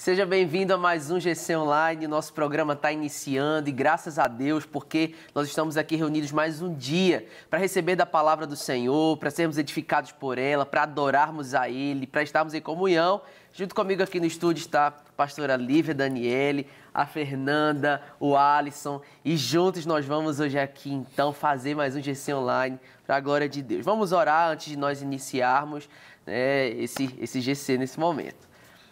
Seja bem-vindo a mais um GC Online. Nosso programa está iniciando e graças a Deus, porque nós estamos aqui reunidos mais um dia para receber da palavra do Senhor, para sermos edificados por ela, para adorarmos a Ele, para estarmos em comunhão. Junto comigo aqui no estúdio está a pastora Lívia Daniele, a Fernanda, o Alisson e juntos nós vamos hoje aqui então fazer mais um GC Online para a glória de Deus. Vamos orar antes de nós iniciarmos esse GC nesse momento.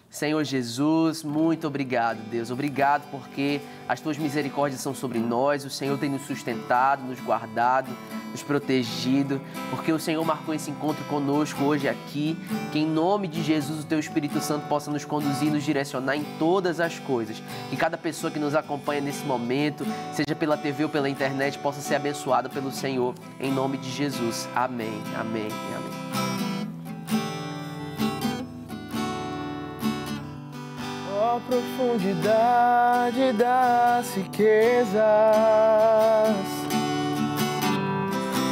Senhor Jesus, muito obrigado, Deus. Obrigado porque as Tuas misericórdias são sobre nós. O Senhor tem nos sustentado, nos guardado, nos protegido, porque o Senhor marcou esse encontro conosco hoje aqui. Que em nome de Jesus o Teu Espírito Santo possa nos conduzir, nos direcionar em todas as coisas. Que cada pessoa que nos acompanha nesse momento, seja pela TV ou pela internet, possa ser abençoada pelo Senhor. Em nome de Jesus. Amém, amém e amém. A profundidade das riquezas,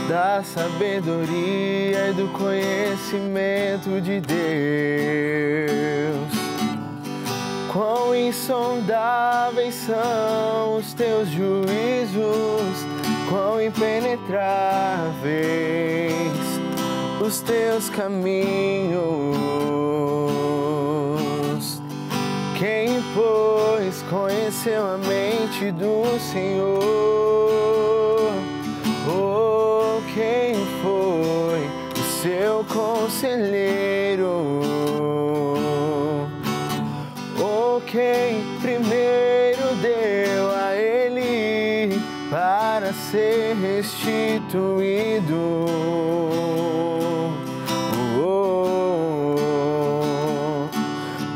da sabedoria e do conhecimento de Deus. Quão insondáveis são os teus juízos, quão impenetráveis os teus caminhos. Quem, pois, conheceu a mente do Senhor? Oh, quem foi o seu conselheiro? Oh, quem primeiro deu a ele para ser restituído?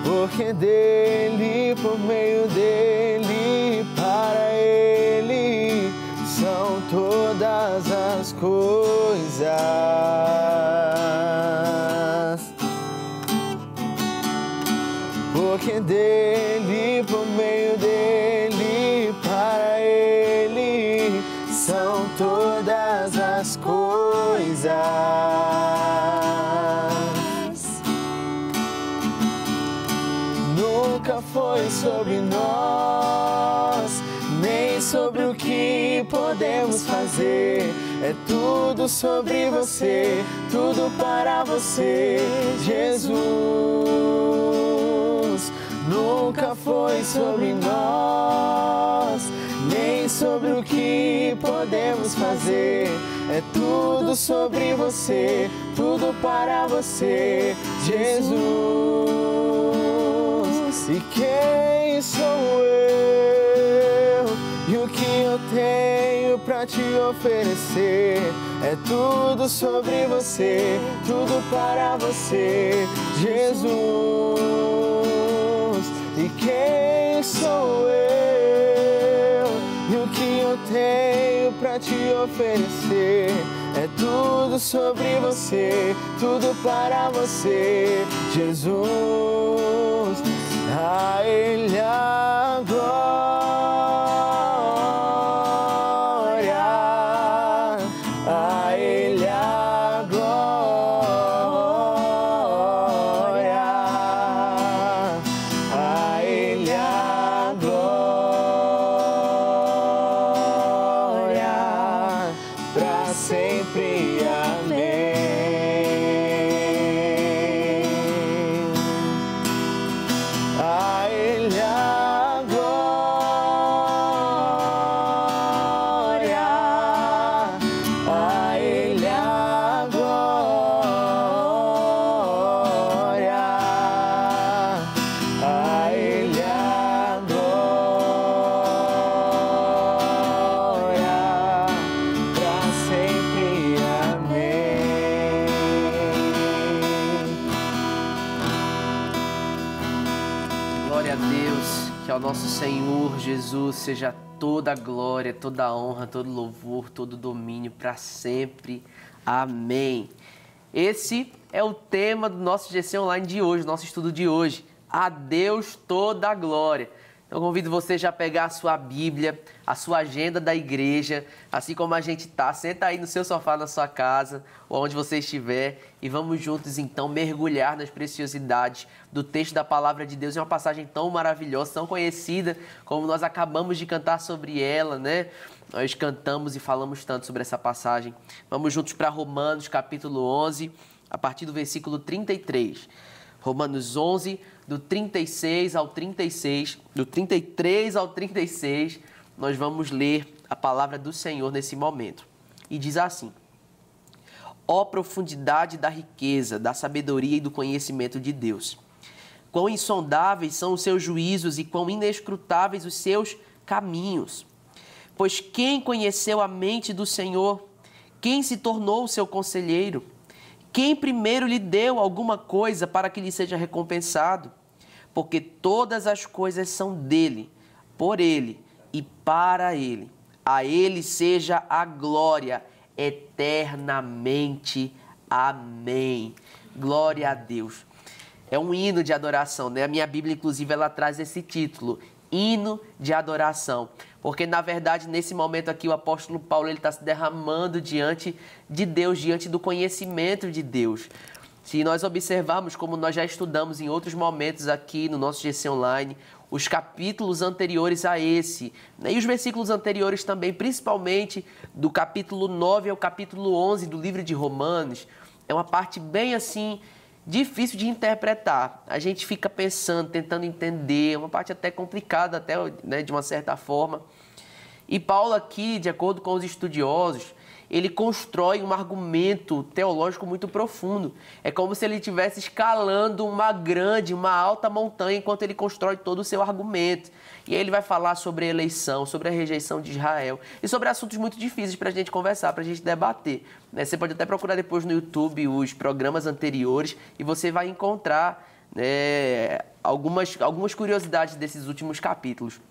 Porque dele, por meio dele, para ele são todas as coisas. Porque dele, por meio dele, para ele são todas as coisas. Nunca foi sobre nós, nem sobre o que podemos fazer. É tudo sobre você, tudo para você, Jesus. Nunca foi sobre nós, nem sobre o que podemos fazer. É tudo sobre você, tudo para você, Jesus. E quem sou eu? E o que eu tenho pra te oferecer? É tudo sobre você, tudo para você, Jesus. E quem sou eu? E o que eu tenho pra te oferecer? É tudo sobre você, tudo para você, Jesus. A Ele a glória, a Ele a glória, a Ele a glória, pra sempre, amém. Ao nosso Senhor Jesus seja toda a glória, toda a honra, todo louvor, todo domínio para sempre. Amém. Esse é o tema do nosso GC Online de hoje, nosso estudo de hoje. A Deus toda a glória. Então, convido você já a pegar a sua Bíblia, a sua agenda da igreja, assim como a gente está. Senta aí no seu sofá, na sua casa, ou onde você estiver, e vamos juntos, então, mergulhar nas preciosidades do texto da Palavra de Deus. É uma passagem tão maravilhosa, tão conhecida, como nós acabamos de cantar sobre ela, né? Nós cantamos e falamos tanto sobre essa passagem. Vamos juntos para Romanos, capítulo 11, a partir do versículo 33. Romanos 11, do 36 ao 36, do 33 ao 36, nós vamos ler a palavra do Senhor nesse momento. E diz assim: ó profundidade da riqueza, da sabedoria e do conhecimento de Deus! Quão insondáveis são os seus juízos e quão inescrutáveis os seus caminhos! Pois quem conheceu a mente do Senhor? Quem se tornou o seu conselheiro? Quem primeiro lhe deu alguma coisa para que lhe seja recompensado? Porque todas as coisas são dele, por ele e para ele. A ele seja a glória eternamente. Amém. Glória a Deus. É um hino de adoração, né? A minha Bíblia, inclusive, ela traz esse título, hino de adoração. Porque, na verdade, nesse momento aqui, o apóstolo Paulo está se derramando diante de Deus, diante do conhecimento de Deus. Se nós observarmos, como nós já estudamos em outros momentos aqui no nosso GC Online, os capítulos anteriores a esse, né, e os versículos anteriores também, principalmente do capítulo 9 ao capítulo 11 do livro de Romanos, é uma parte bem assim difícil de interpretar. A gente fica pensando, tentando entender, é uma parte até complicada, até, né, de uma certa forma. E Paulo aqui, de acordo com os estudiosos, ele constrói um argumento teológico muito profundo. É como se ele estivesse escalando uma alta montanha enquanto ele constrói todo o seu argumento. E aí ele vai falar sobre a eleição, sobre a rejeição de Israel e sobre assuntos muito difíceis para a gente conversar, para a gente debater. Você pode até procurar depois no YouTube os programas anteriores e você vai encontrar, né, algumas curiosidades desses últimos capítulos.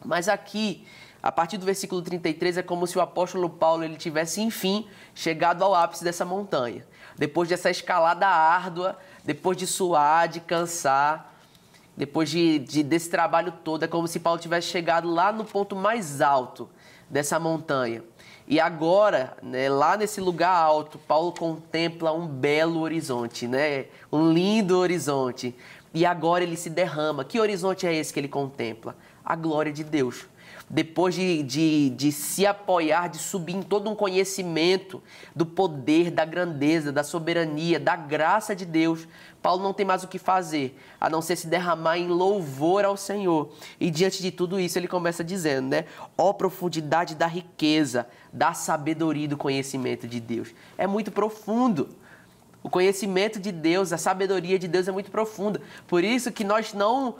Mas aqui, a partir do versículo 33, é como se o apóstolo Paulo ele tivesse, enfim, chegado ao ápice dessa montanha. Depois dessa escalada árdua, depois de suar, de cansar, depois desse trabalho todo, é como se Paulo tivesse chegado lá no ponto mais alto dessa montanha. E agora, né, lá nesse lugar alto, Paulo contempla um belo horizonte, né? Um lindo horizonte. E agora ele se derrama. Que horizonte é esse que ele contempla? A glória de Deus. Depois de se apoiar, de subir em todo um conhecimento do poder, da grandeza, da soberania, da graça de Deus, Paulo não tem mais o que fazer, a não ser se derramar em louvor ao Senhor. E diante de tudo isso, ele começa dizendo, né? Ó profundidade da riqueza, da sabedoria e do conhecimento de Deus. É muito profundo. O conhecimento de Deus, a sabedoria de Deus é muito profunda. Por isso que nós não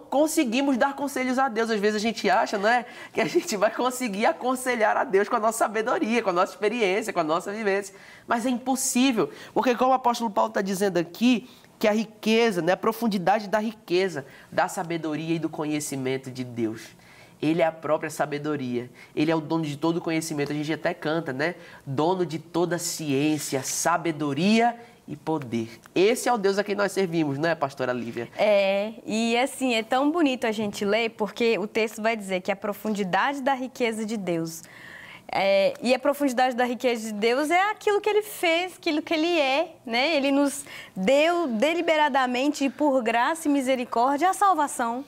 conseguimos dar conselhos a Deus. Às vezes a gente acha, não é, que a gente vai conseguir aconselhar a Deus com a nossa sabedoria, com a nossa experiência, com a nossa vivência. Mas é impossível, porque como o apóstolo Paulo está dizendo aqui, que a riqueza, né, a profundidade da riqueza, da sabedoria e do conhecimento de Deus. Ele é a própria sabedoria, ele é o dono de todo o conhecimento, a gente até canta, né? Dono de toda ciência, sabedoria e poder. Esse é o Deus a quem nós servimos, não é, pastora Lívia? E assim, é tão bonito a gente ler, porque o texto vai dizer que a profundidade da riqueza de Deus, e a profundidade da riqueza de Deus é aquilo que Ele fez, aquilo que Ele é, né? Ele nos deu deliberadamente e por graça e misericórdia a salvação.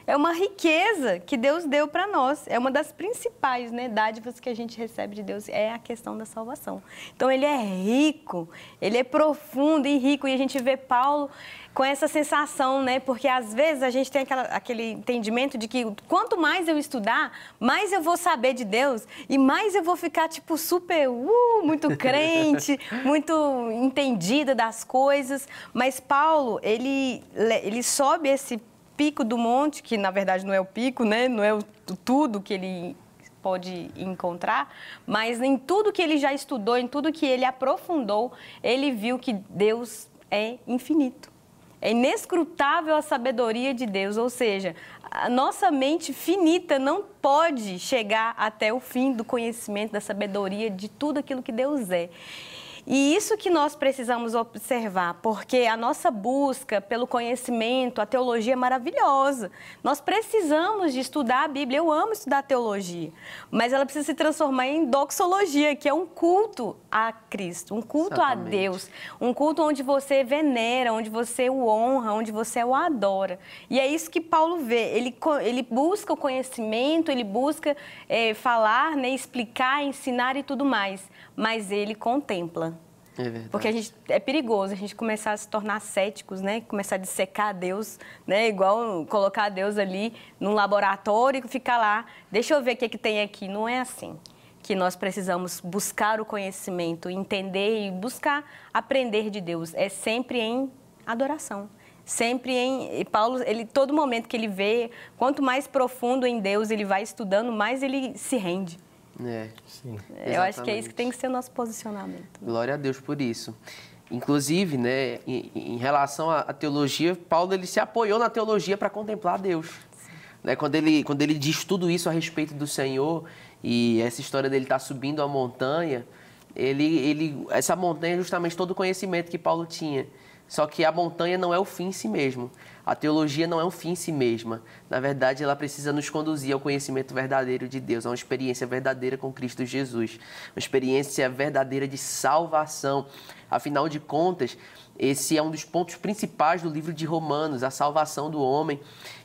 É uma riqueza que Deus deu para nós. É uma das principais, né, dádivas que a gente recebe de Deus, é a questão da salvação. Então, ele é rico, ele é profundo e rico. E a gente vê Paulo com essa sensação, né? Porque, às vezes, a gente tem aquele entendimento de que quanto mais eu estudar, mais eu vou saber de Deus e mais eu vou ficar, tipo, super, muito crente, muito entendida das coisas. Mas Paulo, ele sobe esse pico do monte, que na verdade não é o pico, né? Não é tudo que ele pode encontrar, mas em tudo que ele já estudou, em tudo que ele aprofundou, ele viu que Deus é infinito. É inescrutável a sabedoria de Deus, ou seja, a nossa mente finita não pode chegar até o fim do conhecimento, da sabedoria de tudo aquilo que Deus é. E isso que nós precisamos observar, porque a nossa busca pelo conhecimento, a teologia é maravilhosa. Nós precisamos de estudar a Bíblia. Eu amo estudar teologia, mas ela precisa se transformar em doxologia, que é um culto a Cristo, um culto a Deus, um culto onde você venera, onde você o honra, onde você o adora. E é isso que Paulo vê. Ele busca o conhecimento, ele busca falar, né, explicar, ensinar e tudo mais, mas ele contempla. É verdade. Porque é perigoso a gente começar a se tornar céticos, né? Começar a dissecar Deus, né? Igual colocar Deus ali num laboratório e ficar lá, deixa eu ver o que tem aqui. Não é assim que nós precisamos buscar o conhecimento, entender e buscar aprender de Deus. É sempre em adoração. Sempre em... Paulo, todo momento que ele vê, quanto mais profundo em Deus ele vai estudando, mais ele se rende. Sim. Eu acho que é isso que tem que ser o nosso posicionamento. Glória a Deus por isso. Inclusive, né, em relação à teologia, Paulo ele se apoiou na teologia para contemplar Deus. Né, quando ele diz tudo isso a respeito do Senhor, e essa história dele estar subindo a montanha, essa montanha é justamente todo o conhecimento que Paulo tinha. Só que a montanha não é o fim em si mesmo. A teologia não é um fim em si mesma. Na verdade, ela precisa nos conduzir ao conhecimento verdadeiro de Deus, a uma experiência verdadeira com Cristo Jesus, uma experiência verdadeira de salvação. Afinal de contas, esse é um dos pontos principais do livro de Romanos, a salvação do homem.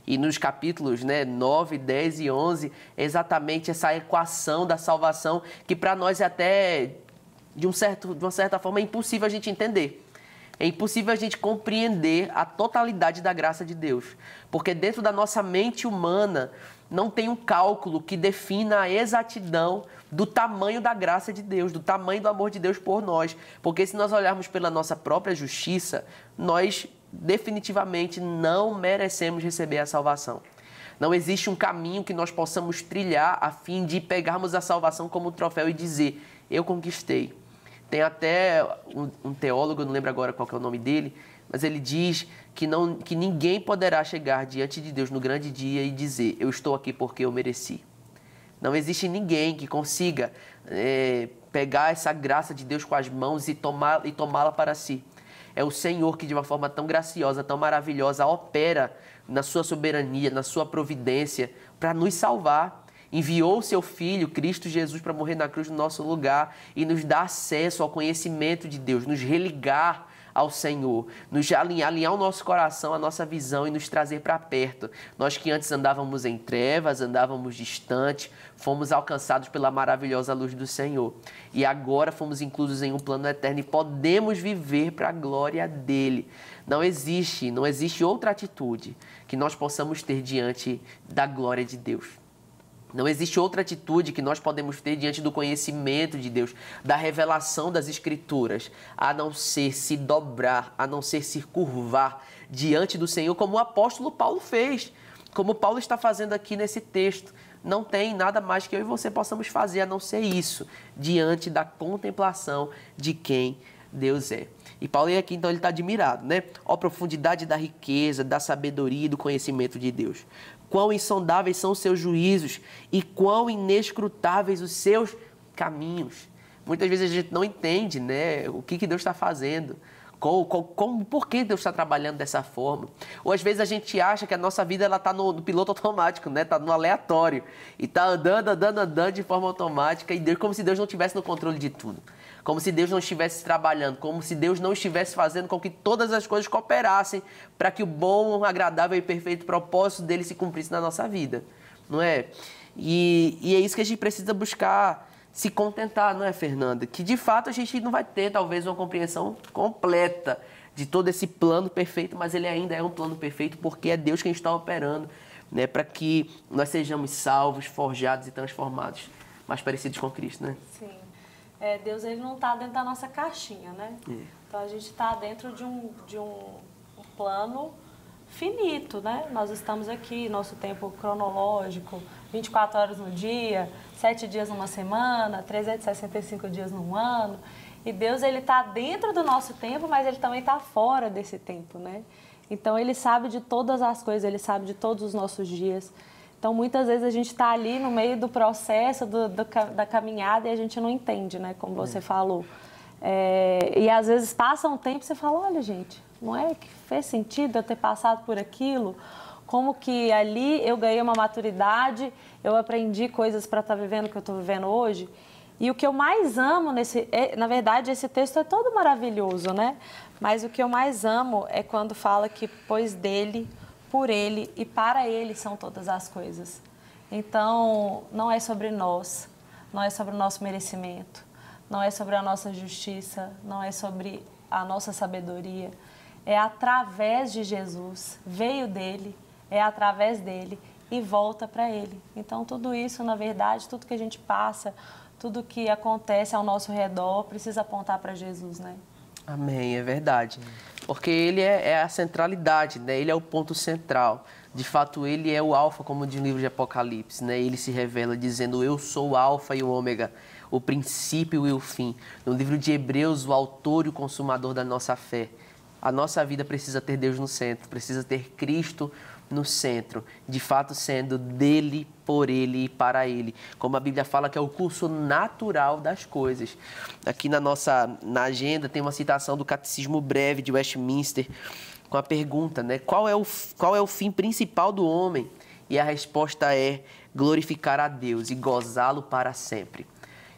E nos capítulos 9, 10 e 11, é exatamente essa equação da salvação que para nós é até, de uma certa forma, é impossível a gente entender. É impossível a gente compreender a totalidade da graça de Deus, porque dentro da nossa mente humana não tem um cálculo que defina a exatidão do tamanho da graça de Deus, do tamanho do amor de Deus por nós. Porque se nós olharmos pela nossa própria justiça, nós definitivamente não merecemos receber a salvação. Não existe um caminho que nós possamos trilhar a fim de pegarmos a salvação como troféu e dizer, eu conquistei. Tem até um teólogo, eu não lembro agora qual que é o nome dele, mas ele diz que ninguém poderá chegar diante de Deus no grande dia e dizer, eu estou aqui porque eu mereci. Não existe ninguém que consiga pegar essa graça de Deus com as mãos e tomá-la para si. É o Senhor que de uma forma tão graciosa, tão maravilhosa, opera na sua soberania, na sua providência, para nos salvar. Enviou o seu Filho, Cristo Jesus, para morrer na cruz no nosso lugar e nos dar acesso ao conhecimento de Deus, nos religar ao Senhor, nos alinhar o nosso coração, a nossa visão e nos trazer para perto. Nós que antes andávamos em trevas, andávamos distantes, fomos alcançados pela maravilhosa luz do Senhor. E agora fomos inclusos em um plano eterno e podemos viver para a glória dEle. Não existe outra atitude que nós possamos ter diante da glória de Deus. Não existe outra atitude que nós podemos ter diante do conhecimento de Deus, da revelação das Escrituras, a não ser se dobrar, a não ser se curvar diante do Senhor, como o apóstolo Paulo fez, como Paulo está fazendo aqui nesse texto. Não tem nada mais que eu e você possamos fazer, a não ser isso, diante da contemplação de quem Deus é. E Paulo aqui, então, ele está admirado, né? Ó, profundidade da riqueza, da sabedoria e do conhecimento de Deus. Quão insondáveis são os seus juízos e quão inescrutáveis os seus caminhos. Muitas vezes a gente não entende, né, o que Deus está fazendo, por que Deus está trabalhando dessa forma. Ou às vezes a gente acha que a nossa vida está no piloto automático, né, está no aleatório, e está andando de forma automática, e Deus, como se Deus não estivesse no controle de tudo. Como se Deus não estivesse trabalhando, como se Deus não estivesse fazendo com que todas as coisas cooperassem para que o bom, agradável e perfeito propósito dele se cumprisse na nossa vida, não é? E é isso que a gente precisa buscar se contentar, não é, Fernanda? Que de fato a gente não vai ter talvez uma compreensão completa de todo esse plano perfeito, mas ele ainda é um plano perfeito porque é Deus quem está operando, né, para que nós sejamos salvos, forjados e transformados, mais parecidos com Cristo, né? Sim. Deus ele não está dentro da nossa caixinha, né? Então a gente está dentro de um plano finito, né? Nós estamos aqui, nosso tempo cronológico, 24 horas no dia, 7 dias numa semana, 365 dias num ano. E Deus ele está dentro do nosso tempo, mas ele também está fora desse tempo, né? Então ele sabe de todas as coisas, ele sabe de todos os nossos dias. Então, muitas vezes a gente está ali no meio do processo, da caminhada e a gente não entende, né? Como você falou. E às vezes passa um tempo e você fala, olha, gente, não é que fez sentido eu ter passado por aquilo? Como que ali eu ganhei uma maturidade, eu aprendi coisas para estar vivendo o que eu estou vivendo hoje. E o que eu mais amo na verdade, esse texto é todo maravilhoso, né? Mas o que eu mais amo é quando fala que pois dele, por ele e para ele são todas as coisas. Então, não é sobre nós, não é sobre o nosso merecimento, não é sobre a nossa justiça, não é sobre a nossa sabedoria. É através de Jesus, veio dele, é através dele e volta para ele. Então, tudo isso, na verdade, tudo que a gente passa, tudo que acontece ao nosso redor, precisa apontar para Jesus, né? Amém, é verdade. Porque ele é a centralidade, né? Ele é o ponto central. De fato, ele é o alfa, como diz o livro de Apocalipse, né? Ele se revela dizendo, eu sou o alfa e o ômega, o princípio e o fim. No livro de Hebreus, o autor e o consumador da nossa fé. A nossa vida precisa ter Deus no centro, precisa ter Cristo no centro, de fato sendo dele, por ele e para ele. Como a Bíblia fala que é o curso natural das coisas. Aqui na agenda tem uma citação do Catecismo Breve de Westminster com a pergunta, né? Qual é o fim principal do homem? E a resposta é glorificar a Deus e gozá-lo para sempre.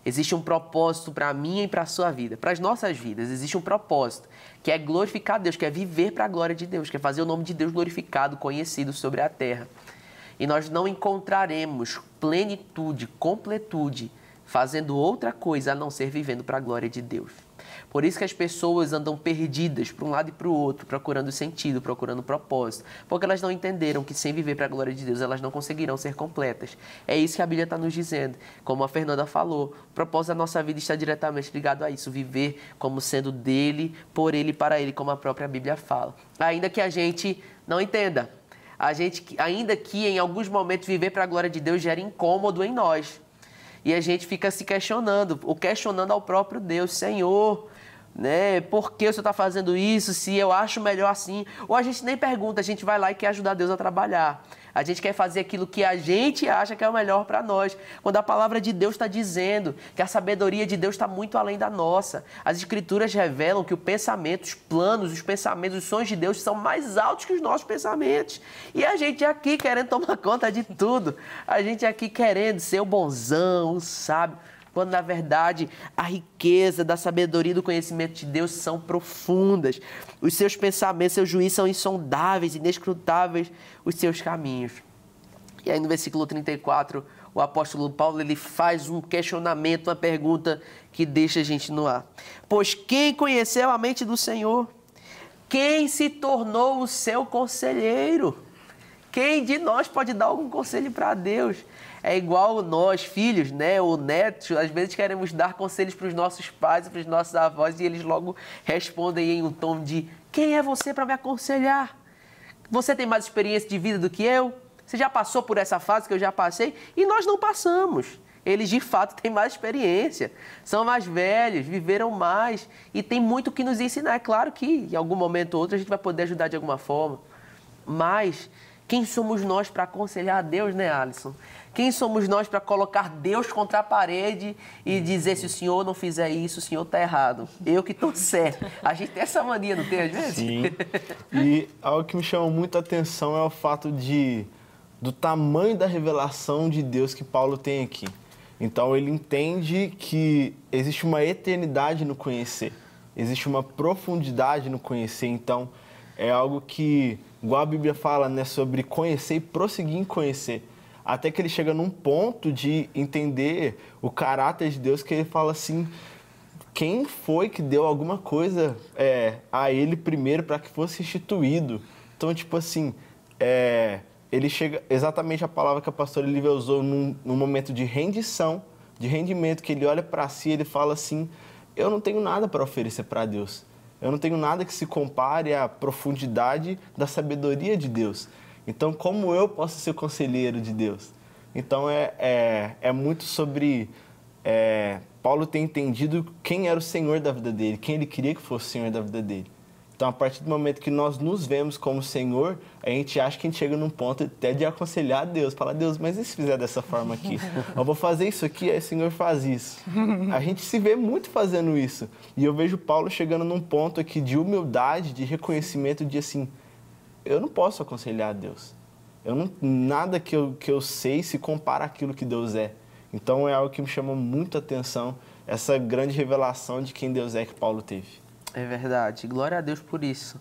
Existe um propósito para a minha e para a sua vida, para as nossas vidas. Existe um propósito, que é glorificar a Deus, que é viver para a glória de Deus, que é fazer o nome de Deus glorificado, conhecido sobre a terra. E nós não encontraremos plenitude, completude, fazendo outra coisa a não ser vivendo para a glória de Deus. Por isso que as pessoas andam perdidas para um lado e para o outro, procurando sentido, procurando propósito. Porque elas não entenderam que sem viver para a glória de Deus, elas não conseguirão ser completas. É isso que a Bíblia está nos dizendo. Como a Fernanda falou, o propósito da nossa vida está diretamente ligado a isso. Viver como sendo dele, por ele e para ele, como a própria Bíblia fala. Ainda que a gente não entenda. Ainda que em alguns momentos viver para a glória de Deus gere incômodo em nós. E a gente fica se questionando, ou questionando ao próprio Deus, Senhor, né? Por que o Senhor está fazendo isso, se eu acho melhor assim? Ou a gente nem pergunta, a gente vai lá e quer ajudar Deus a trabalhar. A gente quer fazer aquilo que a gente acha que é o melhor para nós. Quando a palavra de Deus está dizendo que a sabedoria de Deus está muito além da nossa. As Escrituras revelam que o pensamento, os planos, os pensamentos, os sonhos de Deus são mais altos que os nossos pensamentos. E a gente aqui querendo tomar conta de tudo. A gente aqui querendo ser o bonzão, o sábio. Quando, na verdade, a riqueza da sabedoria e do conhecimento de Deus são profundas. Os seus pensamentos, seus juízos são insondáveis, inescrutáveis, os seus caminhos. E aí, no versículo 34, o apóstolo Paulo ele faz um questionamento, uma pergunta que deixa a gente no ar. Pois quem conheceu a mente do Senhor? Quem se tornou o seu conselheiro? Quem de nós pode dar algum conselho para Deus? É igual nós, filhos, né, ou netos, às vezes queremos dar conselhos para os nossos pais, para os nossos avós, e eles logo respondem em um tom de: quem é você para me aconselhar? Você tem mais experiência de vida do que eu? Você já passou por essa fase que eu já passei? E nós não passamos. Eles, de fato, têm mais experiência, são mais velhos, viveram mais e tem muito que nos ensinar. É claro que, em algum momento ou outro, a gente vai poder ajudar de alguma forma, mas quem somos nós para aconselhar a Deus, né, Alisson? Quem somos nós para colocar Deus contra a parede e dizer, se o senhor não fizer isso, o senhor está errado. Eu que estou certo. A gente tem essa mania, não tem, às vezes? Sim. E algo que me chama muita atenção é o fato do tamanho da revelação de Deus que Paulo tem aqui. Então, ele entende que existe uma eternidade no conhecer. Existe uma profundidade no conhecer. Então, é algo que, igual a Bíblia fala, né, sobre conhecer e prosseguir em conhecer. Até que ele chega num ponto de entender o caráter de Deus, que ele fala assim, quem foi que deu alguma coisa a ele primeiro para que fosse instituído? Então, tipo assim, ele chega, exatamente a palavra que a pastora Lívia usou num momento de rendição, de rendimento, que ele olha para si e ele fala assim, eu não tenho nada para oferecer para Deus. Eu não tenho nada que se compare à profundidade da sabedoria de Deus. Então, como eu posso ser conselheiro de Deus? Então, é muito sobre Paulo ter entendido quem era o Senhor da vida dele, quem ele queria que fosse o Senhor da vida dele. Então, a partir do momento que nós nos vemos como Senhor, a gente acha que a gente chega num ponto até de aconselhar a Deus. Falar, Deus, mas e se fizer dessa forma aqui? Eu vou fazer isso aqui, aí o Senhor faz isso. A gente se vê muito fazendo isso. E eu vejo Paulo chegando num ponto aqui de humildade, de reconhecimento, de assim, eu não posso aconselhar a Deus. Nada que eu sei se compara àquilo que Deus é. Então, é algo que me chama muito a atenção, essa grande revelação de quem Deus é que Paulo teve. É verdade. Glória a Deus por isso.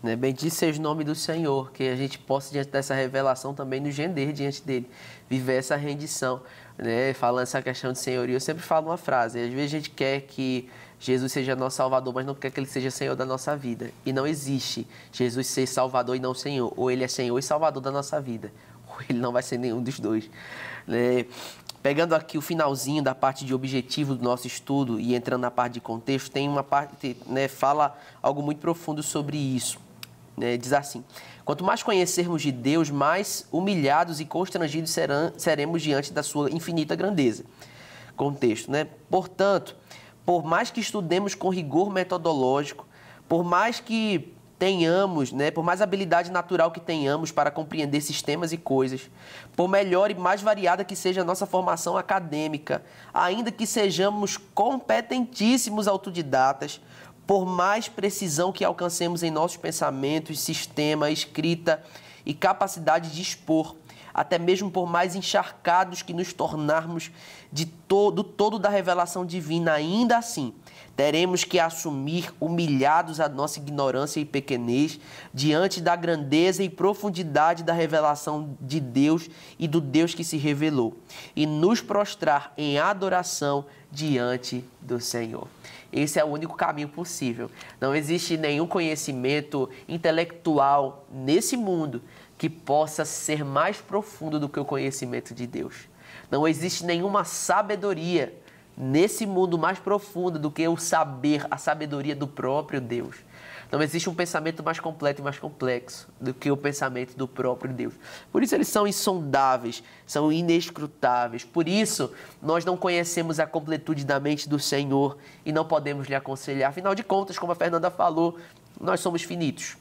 Né? Bendito seja o nome do Senhor, que a gente possa, diante dessa revelação, também nos render diante dele, viver essa rendição. Né? Falando essa questão de senhoria, eu sempre falo uma frase, às vezes a gente quer que Jesus seja nosso Salvador, mas não quer que Ele seja Senhor da nossa vida. E não existe Jesus ser Salvador e não Senhor. Ou Ele é Senhor e Salvador da nossa vida, ou Ele não vai ser nenhum dos dois. Né? Pegando aqui o finalzinho da parte de objetivo do nosso estudo e entrando na parte de contexto, tem uma parte, né, fala algo muito profundo sobre isso. Né? Diz assim, quanto mais conhecermos de Deus, mais humilhados e constrangidos seremos diante da sua infinita grandeza. Contexto, né? Portanto, por mais que estudemos com rigor metodológico, por mais que tenhamos, né, por mais habilidade natural que tenhamos para compreender sistemas e coisas, por melhor e mais variada que seja a nossa formação acadêmica, ainda que sejamos competentíssimos autodidatas, por mais precisão que alcancemos em nossos pensamentos, sistema, escrita e capacidade de expor, até mesmo por mais encharcados que nos tornarmos do todo da revelação divina, ainda assim, teremos que assumir humilhados a nossa ignorância e pequenez diante da grandeza e profundidade da revelação de Deus e do Deus que se revelou, e nos prostrar em adoração diante do Senhor. Esse é o único caminho possível. Não existe nenhum conhecimento intelectual nesse mundo que possa ser mais profundo do que o conhecimento de Deus. Não existe nenhuma sabedoria nesse mundo mais profunda do que o saber, a sabedoria do próprio Deus. Não existe um pensamento mais completo e mais complexo do que o pensamento do próprio Deus. Por isso eles são insondáveis, são inescrutáveis. Por isso nós não conhecemos a completude da mente do Senhor e não podemos lhe aconselhar. Afinal de contas, como a Fernanda falou, nós somos finitos.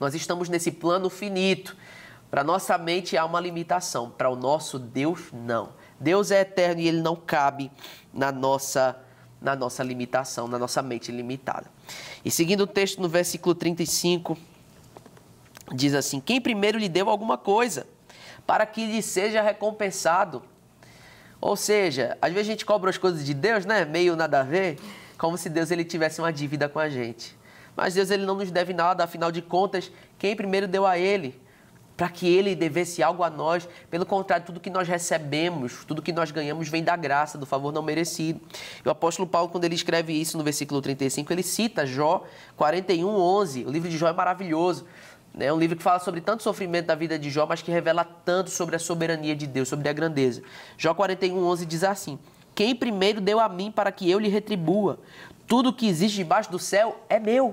Nós estamos nesse plano finito. Para nossa mente há uma limitação, para o nosso Deus não. Deus é eterno e Ele não cabe na nossa limitação, na nossa mente limitada. E seguindo o texto no versículo 35, diz assim, quem primeiro lhe deu alguma coisa, para que lhe seja recompensado. Ou seja, às vezes a gente cobra as coisas de Deus, né? Meio nada a ver, como se Deus ele tivesse uma dívida com a gente. Mas Deus ele não nos deve nada, afinal de contas, quem primeiro deu a Ele, para que Ele devesse algo a nós. Pelo contrário, tudo que nós recebemos, tudo que nós ganhamos vem da graça, do favor não merecido. E o apóstolo Paulo, quando ele escreve isso no versículo 35, ele cita Jó 41:11. O livro de Jó é maravilhoso. É um livro que fala sobre tanto sofrimento da vida de Jó, mas que revela tanto sobre a soberania de Deus, sobre a grandeza. Jó 41:11 diz assim, quem primeiro deu a mim para que eu lhe retribua? Tudo que existe debaixo do céu é meu.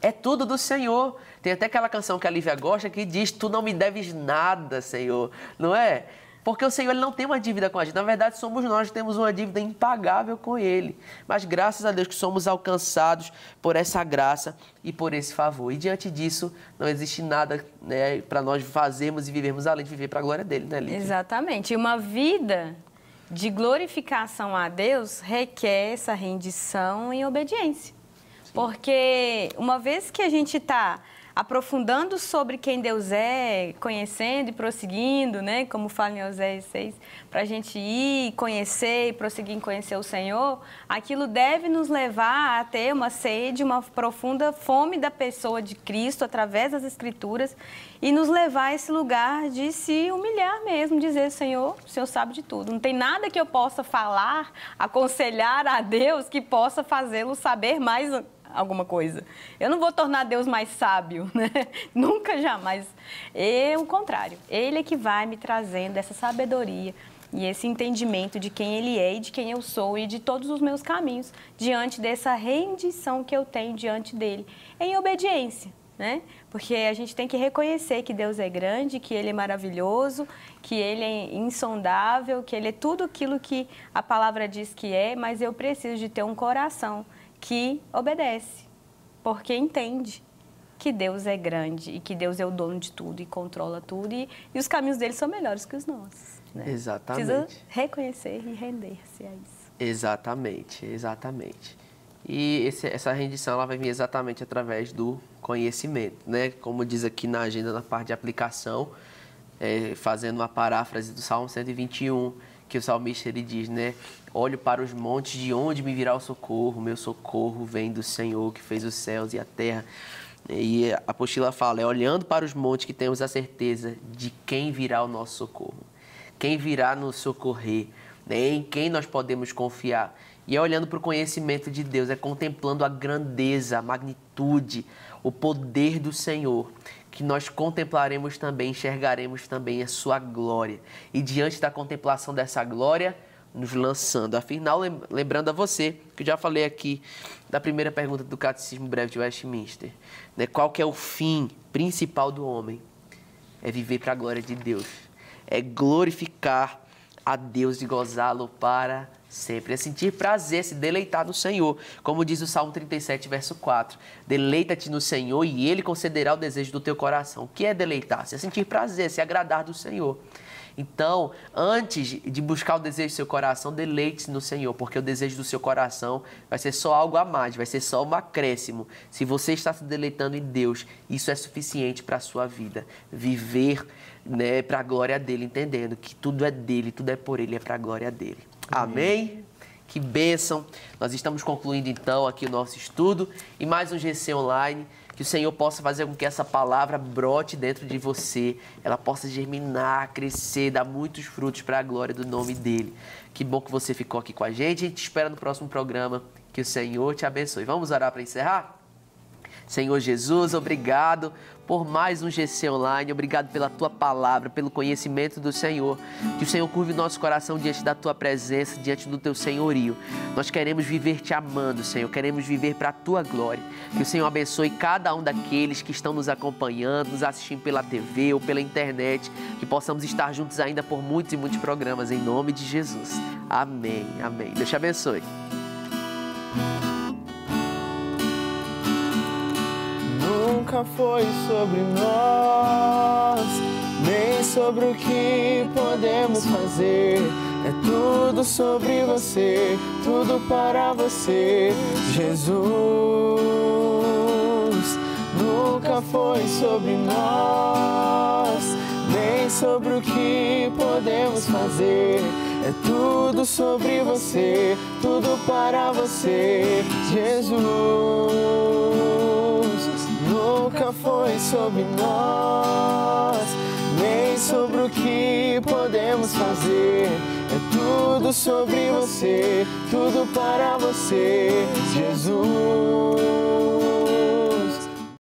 É tudo do Senhor. Tem até aquela canção que a Lívia gosta que diz, tu não me deves nada, Senhor. Não é? Porque o Senhor ele não tem uma dívida com a gente. Na verdade, somos nós que temos uma dívida impagável com Ele. Mas graças a Deus que somos alcançados por essa graça e por esse favor. E diante disso, não existe nada, né, para nós fazermos e vivermos além de viver para a glória dEle, né, Lívia? Exatamente. E uma vida de glorificação a Deus requer essa rendição e obediência. Sim. Porque uma vez que a gente está aprofundando sobre quem Deus é, conhecendo e prosseguindo, né? Como fala em Oséias 6, para a gente ir, conhecer e prosseguir em conhecer o Senhor, aquilo deve nos levar a ter uma sede, uma profunda fome da pessoa de Cristo através das Escrituras e nos levar a esse lugar de se humilhar mesmo, dizer, Senhor, o Senhor sabe de tudo. Não tem nada que eu possa falar, aconselhar a Deus que possa fazê-lo saber mais alguma coisa. Eu não vou tornar Deus mais sábio, né? Nunca, jamais. É o contrário. Ele é que vai me trazendo essa sabedoria e esse entendimento de quem Ele é e de quem eu sou e de todos os meus caminhos diante dessa rendição que eu tenho diante dEle, em obediência, né? Porque a gente tem que reconhecer que Deus é grande, que Ele é maravilhoso, que Ele é insondável, que Ele é tudo aquilo que a palavra diz que é, mas eu preciso de ter um coração que obedece. porque entende que Deus é grande e que Deus é o dono de tudo e controla tudo e os caminhos dele são melhores que os nossos. Né? Exatamente. Precisa reconhecer e render-se a isso. Exatamente, exatamente. E essa rendição ela vai vir exatamente através do conhecimento, né? Como diz aqui na agenda, na parte de aplicação, fazendo uma paráfrase do Salmo 121, que o salmista ele diz, né? Olho para os montes, de onde me virá o socorro? Meu socorro vem do Senhor, que fez os céus e a terra. E a apostila fala, olhando para os montes que temos a certeza de quem virá o nosso socorro. Quem virá nos socorrer, né? Em quem nós podemos confiar. E é olhando para o conhecimento de Deus, é contemplando a grandeza, a magnitude, o poder do Senhor, que nós contemplaremos também, enxergaremos também a sua glória. E diante da contemplação dessa glória, nos lançando. Afinal, lembrando a você, que eu já falei aqui da primeira pergunta do Catecismo Breve de Westminster, né? Qual que é o fim principal do homem? É viver para a glória de Deus. É glorificar a Deus e gozá-lo para sempre. É sentir prazer, se deleitar no Senhor. Como diz o Salmo 37, verso 4. Deleita-te no Senhor e Ele concederá o desejo do teu coração. O que é deleitar-se? É sentir prazer, se agradar do Senhor. Então, antes de buscar o desejo do seu coração, deleite-se no Senhor, porque o desejo do seu coração vai ser só algo a mais, vai ser só um acréscimo. Se você está se deleitando em Deus, isso é suficiente para a sua vida. Viver, né, para a glória dEle, entendendo que tudo é dEle, tudo é por Ele, é para a glória dEle. Amém? Que bênção! Nós estamos concluindo então aqui o nosso estudo e mais um GC Online. Que o Senhor possa fazer com que essa palavra brote dentro de você, ela possa germinar, crescer, dar muitos frutos para a glória do nome dEle. Que bom que você ficou aqui com a gente. A gente espera no próximo programa. Que o Senhor te abençoe. Vamos orar para encerrar? Senhor Jesus, obrigado por mais um GC Online, obrigado pela Tua palavra, pelo conhecimento do Senhor. Que o Senhor curve o nosso coração diante da Tua presença, diante do Teu senhorio. Nós queremos viver Te amando, Senhor, queremos viver para a Tua glória. Que o Senhor abençoe cada um daqueles que estão nos acompanhando, nos assistindo pela TV ou pela internet, que possamos estar juntos ainda por muitos e muitos programas, em nome de Jesus. Amém, amém. Deus te abençoe. Nunca foi sobre nós, nem sobre o que podemos fazer. É tudo sobre você, tudo para você, Jesus. Nunca foi sobre nós, nem sobre o que podemos fazer. É tudo sobre você, tudo para você, Jesus. Nunca foi sobre nós, nem sobre o que podemos fazer. É tudo sobre você, tudo para você, Jesus.